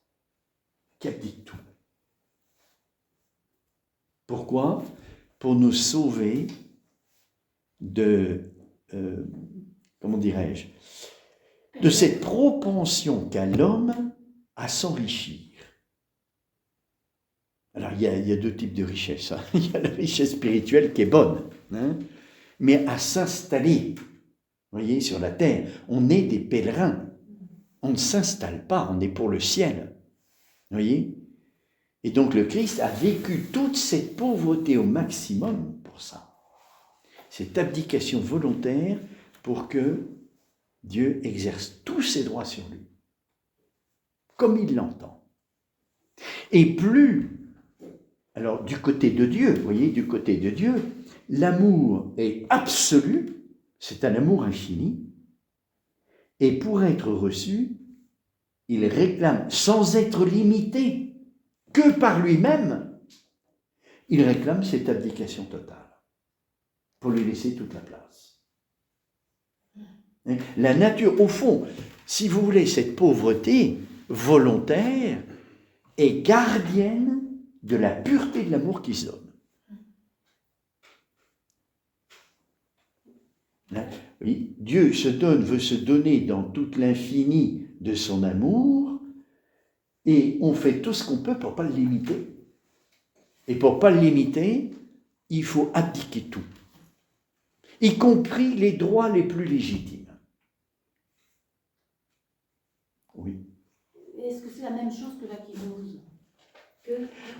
qui abdique tout. Pourquoi? Pour nous sauver de, comment dirais-je, de cette propension qu'a l'homme à s'enrichir. Alors, il y a deux types de richesses. Hein. Il y a la richesse spirituelle qui est bonne, hein, mais à s'installer, vous voyez, sur la terre. On est des pèlerins. On ne s'installe pas, on est pour le ciel. Vous voyez? Et donc le Christ a vécu toute cette pauvreté au maximum pour ça. Cette abdication volontaire pour que Dieu exerce tous ses droits sur lui, comme il l'entend. Et plus, alors du côté de Dieu, vous voyez, du côté de Dieu, l'amour est absolu, c'est un amour infini, et pour être reçu, il réclame, sans être limité, que par lui-même, il réclame cette abdication totale pour lui laisser toute la place. La nature, au fond, si vous voulez, cette pauvreté volontaire est gardienne de la pureté de l'amour qui se donne. Oui, Dieu veut se donner dans toute l'infini de son amour, et on fait tout ce qu'on peut pour ne pas le limiter. Et pour ne pas le limiter, il faut abdiquer tout, y compris les droits les plus légitimes. Oui. Est-ce que c'est la même chose que la kénose?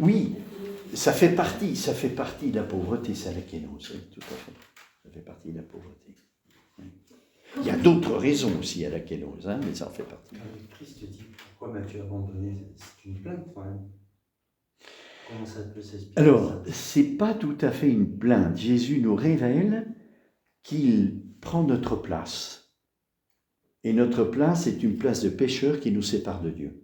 Oui, ça fait partie de la pauvreté, ça, la kénose, oui, tout à fait. Ça fait partie de la pauvreté. Oui. Il y a d'autres raisons aussi à la kénose, hein, mais ça en fait partie. Christ dit, pourquoi m'as-tu abandonné? C'est une plainte quand même. Comment ça peut s'expliquer? Alors, ce n'est pas tout à fait une plainte. Jésus nous révèle qu'il prend notre place. Et notre place est une place de pécheur qui nous sépare de Dieu.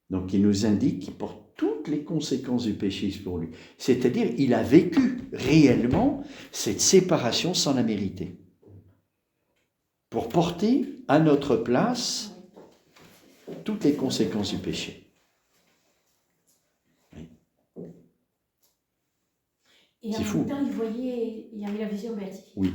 Donc il nous indique qu'il porte toutes les conséquences du péché pour lui. C'est-à-dire, il a vécu réellement cette séparation sans la mériter. Pour porter à notre place toutes les conséquences du péché. Oui. Et en C'est fou. même temps, il avait la vision béatifique. Oui,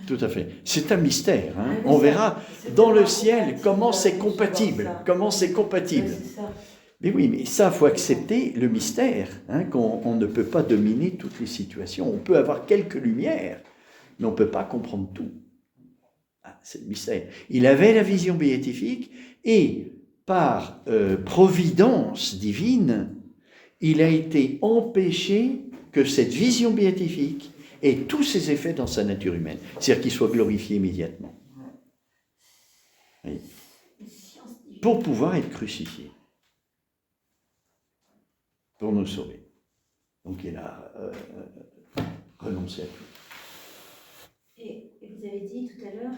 tout à fait. C'est un mystère. Hein. Un On mystère. verra C'est dans le tellement ciel compatible, comment c'est je compatible. vois ça. Comment c'est compatible. Ouais, c'est ça. Mais oui, mais ça, il faut accepter le mystère, hein, qu'on ne peut pas dominer toutes les situations. On peut avoir quelques lumières, mais on ne peut pas comprendre tout. Ah, c'est le mystère. Il avait la vision béatifique et, par providence divine, il a été empêché que cette vision béatifique ait tous ses effets dans sa nature humaine. C'est-à-dire qu'il soit glorifié immédiatement. Oui. Une science divine. Pour pouvoir être crucifié. Pour nous sauver. Donc il a renoncé à tout. Et vous avez dit tout à l'heure,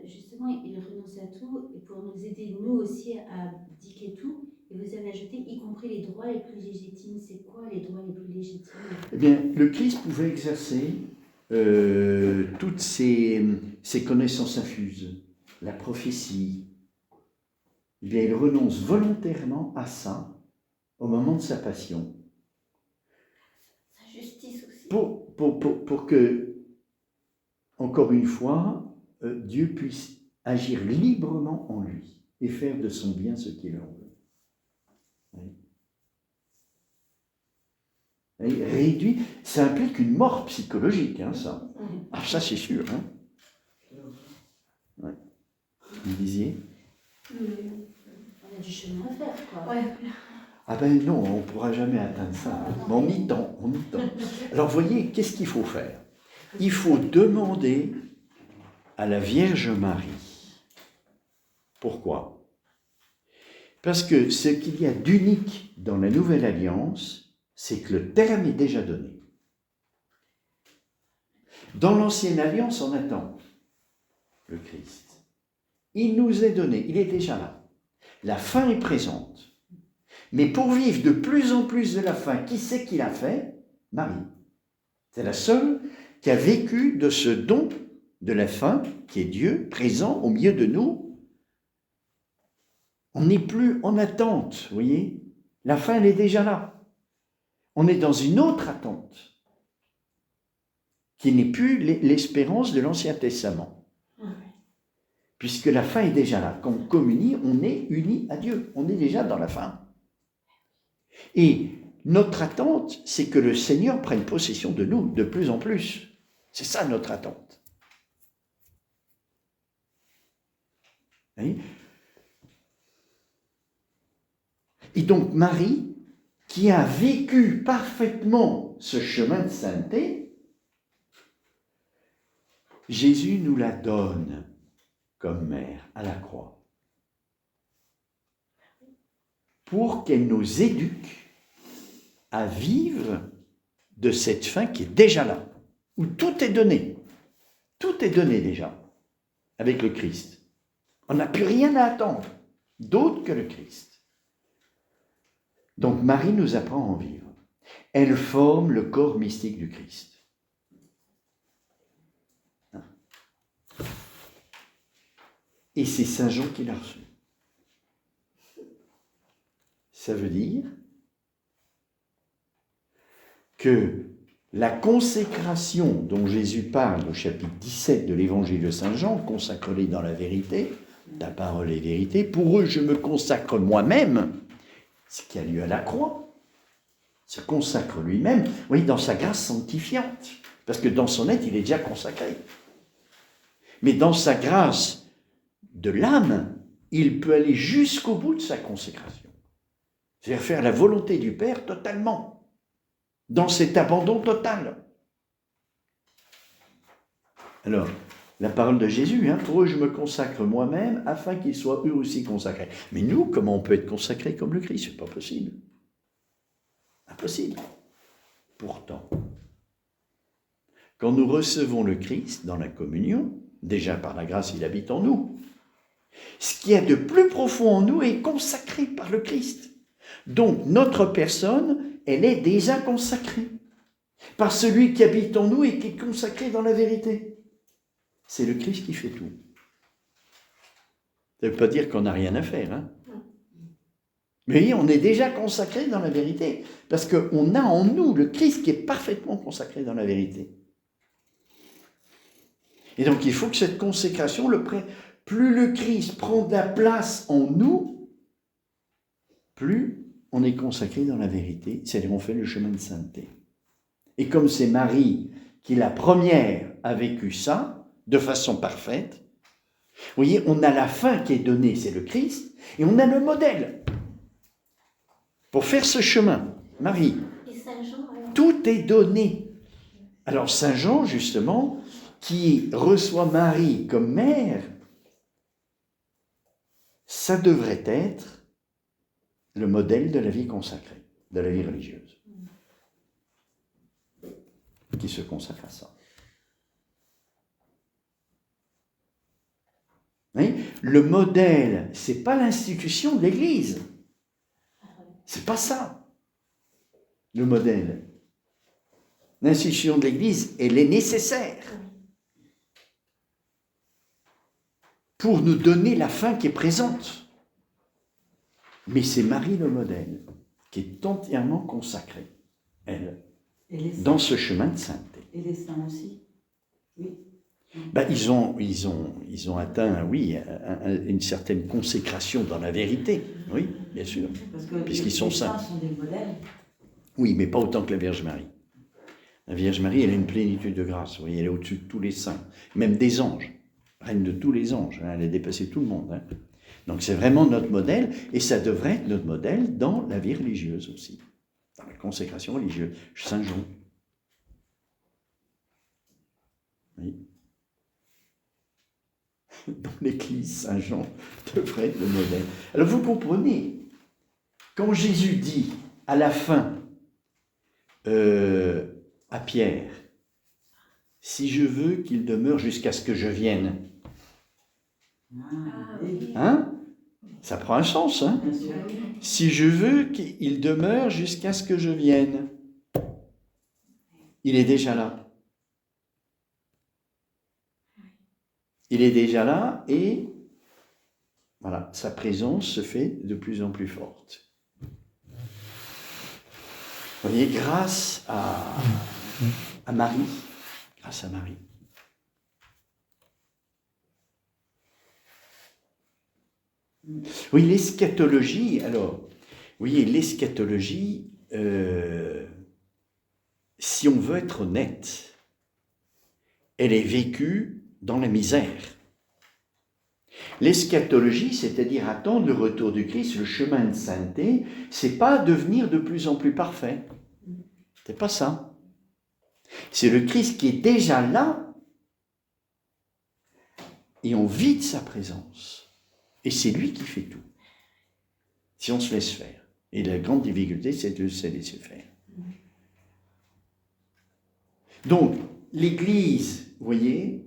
justement, il renonçait à tout et pour nous aider, nous aussi, à abdiquer tout. Et vous avez ajouté, y compris les droits les plus légitimes. C'est quoi les droits les plus légitimes? Eh bien, le Christ pouvait exercer toutes ses connaissances infuses, la prophétie. Eh bien, il renonce volontairement à ça au moment de sa passion. Sa justice aussi. Pour que, encore une fois, Dieu puisse agir librement en lui et faire de son bien ce qu'il en veut. Oui. Et réduit, ça implique une mort psychologique, hein, ça. Ah, ça, c'est sûr. Hein. Ouais. Vous disiez ? On a du chemin à faire, quoi. Ouais. Ah ben non, on ne pourra jamais atteindre ça. Mais on y tend, on y tend. Alors, voyez, qu'est-ce qu'il faut faire ? Il faut demander à la Vierge Marie. Pourquoi ? Parce que ce qu'il y a d'unique dans la Nouvelle Alliance, c'est que le terme est déjà donné. Dans l'Ancienne Alliance, on attend le Christ. Il nous est donné, il est déjà là. La fin est présente. Mais pour vivre de plus en plus de la fin, qui c'est qui l'a fait ? Marie. C'est la seule qui a vécu de ce don de la fin, qui est Dieu, présent au milieu de nous. On n'est plus en attente, vous voyez ? La fin, elle est déjà là. On est dans une autre attente, qui n'est plus l'espérance de l'Ancien Testament. Puisque la fin est déjà là. Quand on communie, on est unis à Dieu. On est déjà dans la fin. Et notre attente, c'est que le Seigneur prenne possession de nous de plus en plus. C'est ça notre attente. Et donc Marie, qui a vécu parfaitement ce chemin de sainteté, Jésus nous la donne comme mère à la croix, pour qu'elle nous éduque à vivre de cette fin qui est déjà là, où tout est donné. Tout est donné déjà, avec le Christ. On n'a plus rien à attendre, d'autre que le Christ. Donc Marie nous apprend à en vivre. Elle forme le corps mystique du Christ. Et c'est Saint Jean qui l'a reçu. Ça veut dire que la consécration dont Jésus parle au chapitre 17 de l'évangile de Saint Jean, consacre-les dans la vérité, ta parole est vérité, pour eux je me consacre moi-même, ce qui a lieu à la croix, se consacre lui-même, oui, dans sa grâce sanctifiante, parce que dans son être il est déjà consacré. Mais dans sa grâce de l'âme, il peut aller jusqu'au bout de sa consécration. C'est-à-dire faire la volonté du Père totalement, dans cet abandon total. Alors, la parole de Jésus, pour eux je me consacre moi-même, afin qu'ils soient eux aussi consacrés. Mais nous, comment on peut être consacrés comme le Christ ? C'est pas possible. Impossible. Pourtant, quand nous recevons le Christ dans la communion, déjà par la grâce il habite en nous, ce qu'il y a de plus profond en nous est consacré par le Christ. Donc, notre personne, elle est déjà consacrée par celui qui habite en nous et qui est consacré dans la vérité. C'est le Christ qui fait tout. Ça ne veut pas dire qu'on n'a rien à faire, hein. Mais on est déjà consacré dans la vérité, parce qu'on a en nous le Christ qui est parfaitement consacré dans la vérité. Et donc il faut que cette consécration, plus le Christ prend de la place en nous, plus on est consacré dans la vérité, c'est-à-dire on fait le chemin de sainteté. Et comme c'est Marie qui, la première, a vécu ça, de façon parfaite, vous voyez, on a la fin qui est donnée, c'est le Christ, et on a le modèle. Pour faire ce chemin, Marie, Et Saint Jean, alors, tout est donné. Alors Saint Jean, justement, qui reçoit Marie comme mère, ça devrait être le modèle de la vie consacrée, de la vie religieuse, qui se consacre à ça. Oui, le modèle, c'est pas l'institution de l'Église. C'est pas ça, le modèle. L'institution de l'Église, elle est nécessaire pour nous donner la fin qui est présente. Mais c'est Marie le modèle, qui est entièrement consacrée, elle, dans ce chemin de sainteté. Et les saints aussi. Oui. Ben, ils ont atteint, oui, une certaine consécration dans la vérité, oui, bien sûr. Parce que Puisqu'ils sont saints. Les saints sont des modèles. Oui, mais pas autant que la Vierge Marie. La Vierge Marie, elle a une plénitude de grâce, vous voyez, elle est au-dessus de tous les saints, même des anges, reine de tous les anges, hein, elle a dépassé tout le monde. Hein. Donc c'est vraiment notre modèle, et ça devrait être notre modèle dans la vie religieuse aussi, dans la consécration religieuse. Saint Jean. Oui. Dans l'Église, Saint Jean devrait être le modèle. Alors vous comprenez, quand Jésus dit à la fin à Pierre, si je veux qu'il demeure jusqu'à ce que je vienne, Oui. hein, ça prend un sens, hein. Bien sûr. Si je veux qu'il demeure jusqu'à ce que je vienne, il est déjà là. Il est déjà là et voilà, sa présence se fait de plus en plus forte. Vous voyez, grâce à Marie, grâce à Marie. Oui, l'eschatologie, alors, vous voyez, l'eschatologie, si on veut être honnête, elle est vécue dans la misère. L'eschatologie, c'est-à-dire attendre le retour du Christ, le chemin de sainteté, c'est pas devenir de plus en plus parfait. C'est pas ça. C'est le Christ qui est déjà là et on vit de sa présence. Et c'est lui qui fait tout. Si on se laisse faire. Et la grande difficulté, c'est de se laisser faire. Donc, l'Église, vous voyez,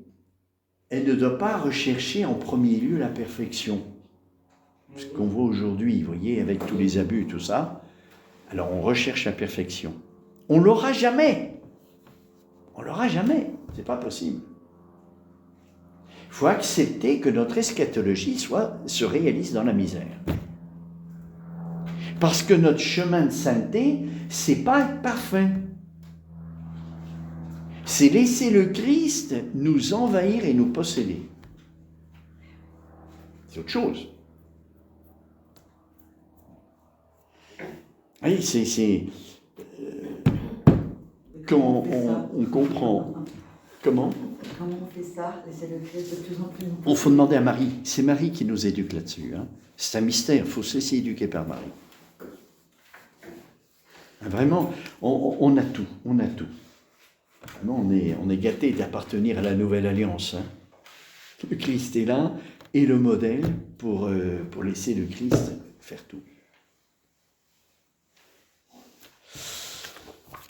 elle ne doit pas rechercher en premier lieu la perfection. Ce qu'on voit aujourd'hui, vous voyez, avec tous les abus et tout ça, alors on recherche la perfection. On ne l'aura jamais. On ne l'aura jamais. C'est pas possible. Il faut accepter que notre eschatologie se réalise dans la misère. Parce que notre chemin de sainteté, c'est pas être parfait. C'est laisser le Christ nous envahir et nous posséder. C'est autre chose. Oui, c'est quand on comprend. Comment on fait ça? Laisser le Christ de plus en plus. On faut demander à Marie. C'est Marie qui nous éduque là-dessus. Hein. C'est un mystère, il faut se laisser éduquer par Marie. Vraiment, on a tout, on a tout. Vraiment, on est gâté d'appartenir à la nouvelle alliance. Hein. Le Christ est là et le modèle pour laisser le Christ faire tout.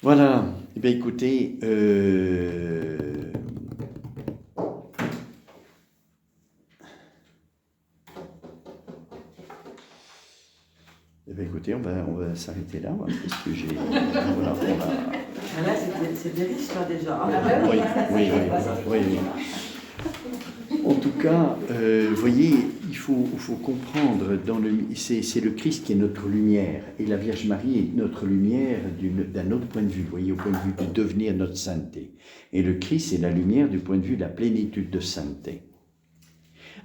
Voilà. Eh bien, écoutez, eh bien, écoutez, écoutez, on va s'arrêter là, parce que j'ai... Voilà, on va... Ah, là, c'était riche, là, déjà. Oui, oui. En tout cas, vous voyez, il faut comprendre, c'est le Christ qui est notre lumière, et la Vierge Marie est notre lumière d'un autre point de vue, vous voyez, au point de vue de devenir notre sainteté. Et le Christ est la lumière du point de vue de la plénitude de sainteté.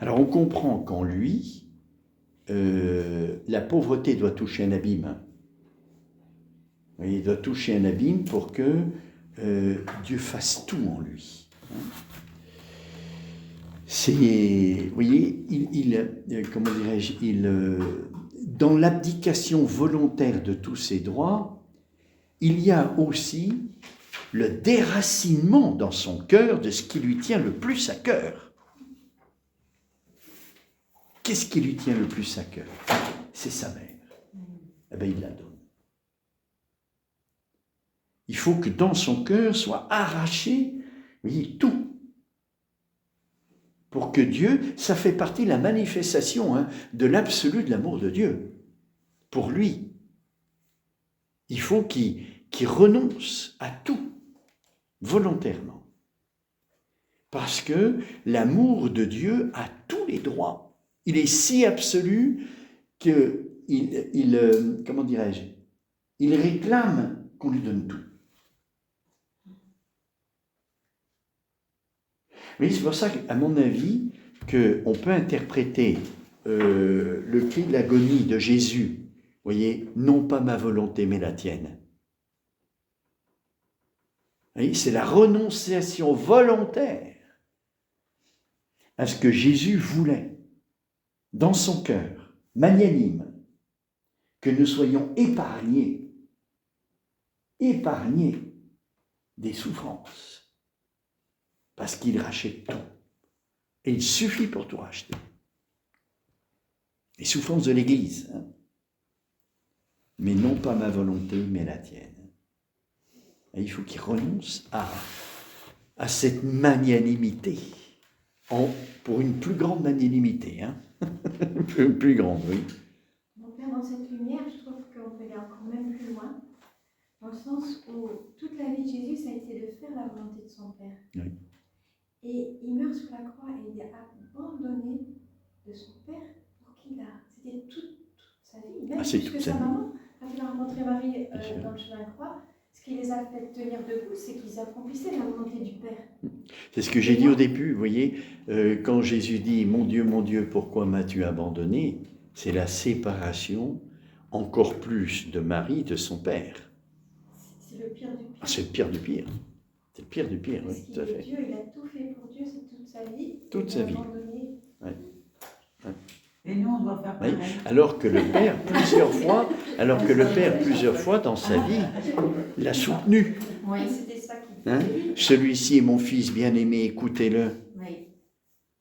Alors on comprend qu'en lui, la pauvreté doit toucher un abîme. Vous voyez, il doit toucher un abîme pour que Dieu fasse tout en lui. Vous voyez, comment dirais-je, dans l'abdication volontaire de tous ses droits, il y a aussi le déracinement dans son cœur de ce qui lui tient le plus à cœur. Qu'est-ce qui lui tient le plus à cœur? C'est sa mère. Eh bien, il la donne. Il faut que dans son cœur soit arraché, vous voyez, tout. Pour que Dieu, ça fait partie de la manifestation de l'absolu de l'amour de Dieu. Pour lui. Il faut qu'il renonce à tout, volontairement. Parce que l'amour de Dieu a tous les droits. Il est si absolu qu'il, comment dirais-je, il réclame qu'on lui donne tout. Oui, c'est pour ça qu'à mon avis, qu'on peut interpréter le cri de l'agonie de Jésus, vous voyez, non pas ma volonté, mais la tienne. Oui, c'est la renonciation volontaire à ce que Jésus voulait, dans son cœur, magnanime, que nous soyons épargnés des souffrances. Parce qu'il rachète tout. Et il suffit pour tout racheter. Les souffrances de l'Église. Mais non pas ma volonté, mais la tienne. Et il faut qu'il renonce à cette magnanimité. Pour une plus grande magnanimité. plus grande, oui. Mon Père, dans cette lumière, je trouve qu'on peut aller encore même plus loin. Dans le sens où toute la vie de Jésus, ça a été de faire la volonté de son Père. Oui. Et il meurt sur la croix et il est abandonné de son Père pour qu'il a. C'était toute sa vie, même c'est plus toute que sa sa vie. maman. Quand il a rencontré Marie sûr. dans le chemin de croix, ce qui les a fait tenir debout, c'est qu'ils accomplissaient la volonté du Père. C'est ce que j'ai dit au début, vous voyez, quand Jésus dit « Mon Dieu, pourquoi m'as-tu abandonné ?» C'est la séparation encore plus de Marie de son Père. C'est le pire du pire. C'est le pire du pire. C'est le pire du pire, Parce oui, qu'il tout à est fait. Dieu, il a tout fait pour Dieu, c'est toute sa vie. Toute sa vie. Abandonné. Et nous, on doit faire Oui. pareil. Alors que le Père, plusieurs fois dans sa vie, l'a soutenu. Oui, c'était ça qui. Celui-ci est mon fils bien-aimé, écoutez-le. Oui.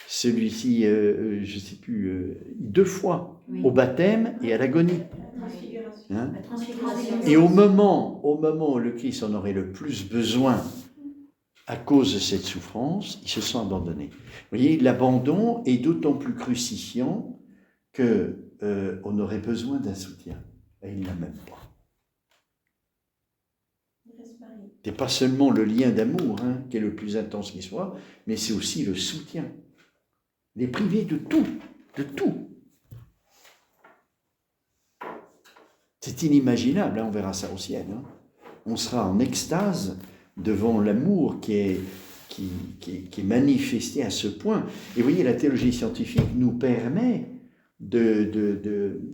Celui-ci, je ne sais plus, 2 fois, Oui. au baptême et à l'agonie. La transfiguration. La transfiguration. Et au moment où le Christ en aurait le plus besoin, à cause de cette souffrance, ils se sont abandonnés. Vous voyez, l'abandon est d'autant plus crucifiant qu'on aurait besoin d'un soutien. Et il ne l'a même pas. Il reste marié. Ce n'est pas seulement le lien d'amour qui est le plus intense qui soit, mais c'est aussi le soutien. Les priver de tout, de tout. C'est inimaginable, on verra ça au ciel. On sera en extase devant l'amour qui est manifesté à ce point. Et vous voyez, la théologie scientifique nous permet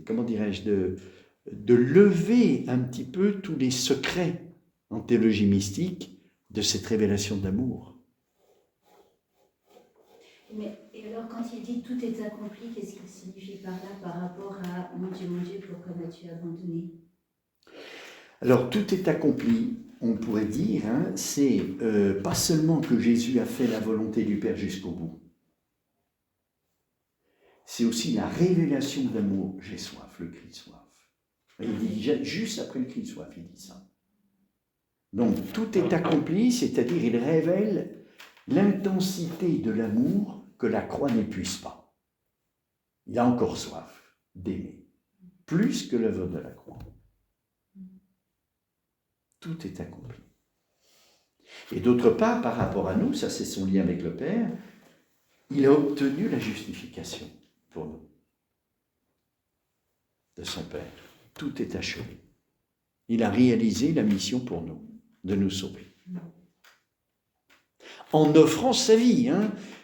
comment dirais-je, de lever un petit peu tous les secrets en théologie mystique de cette révélation d'amour. Et alors, quand il dit tout est accompli, qu'est-ce qu'il signifie par là par rapport à mon Dieu, pourquoi m'as-tu abandonné? Alors, tout est accompli, on pourrait dire, c'est pas seulement que Jésus a fait la volonté du Père jusqu'au bout, c'est aussi la révélation d'amour. J'ai soif, le cri de soif. Il dit juste après le cri de soif, il dit ça. Donc, tout est accompli, c'est-à-dire il révèle l'intensité de l'amour que la croix n'épuise pas. Il a encore soif d'aimer. plus que l'œuvre de la croix. Tout est accompli. Et d'autre part, par rapport à nous, ça c'est son lien avec le Père, il a obtenu la justification pour nous, de son Père. Tout est achevé. Il a réalisé la mission pour nous, de nous sauver. En offrant sa vie,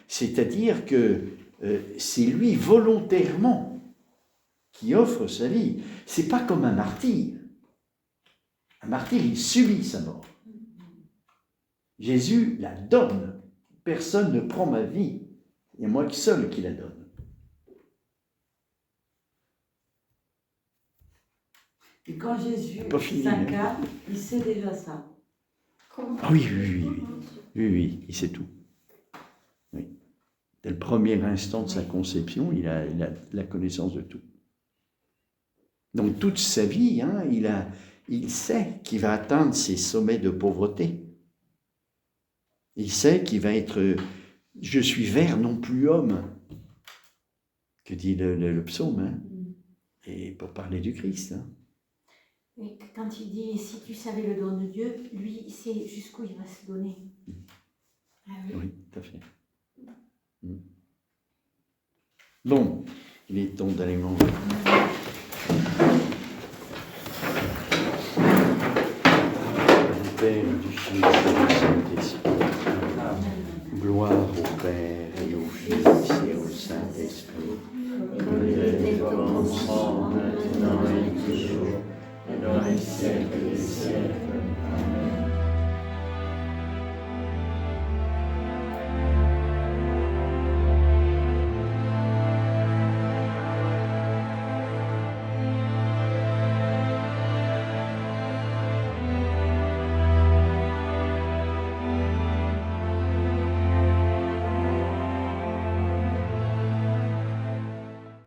c'est-à-dire que c'est lui volontairement qui offre sa vie. C'est pas comme un martyr. Un martyr, il subit sa mort. Jésus la donne. Personne ne prend ma vie. Il y a moi seul qui la donne. Et quand Jésus Pas fini, s'incarne, il sait déjà ça. Comment? Ah oui, il sait tout. Oui. Dès le premier instant de sa conception, il a la connaissance de tout. Donc toute sa vie, il sait qu'il va atteindre ses sommets de pauvreté. Il sait qu'il va être « je suis vers, non plus homme », que dit le psaume, et pour parler du Christ. Et quand il dit « si tu savais le don de Dieu », lui, il sait jusqu'où il va se donner. Ah oui. Oui, tout à fait. Bon, il est temps d'aller manger. Du Père, du Fils et du Saint-Esprit. Gloire au Père et au Fils et au Saint-Esprit. Comme il était au commencement, maintenant et toujours, et dans les siècles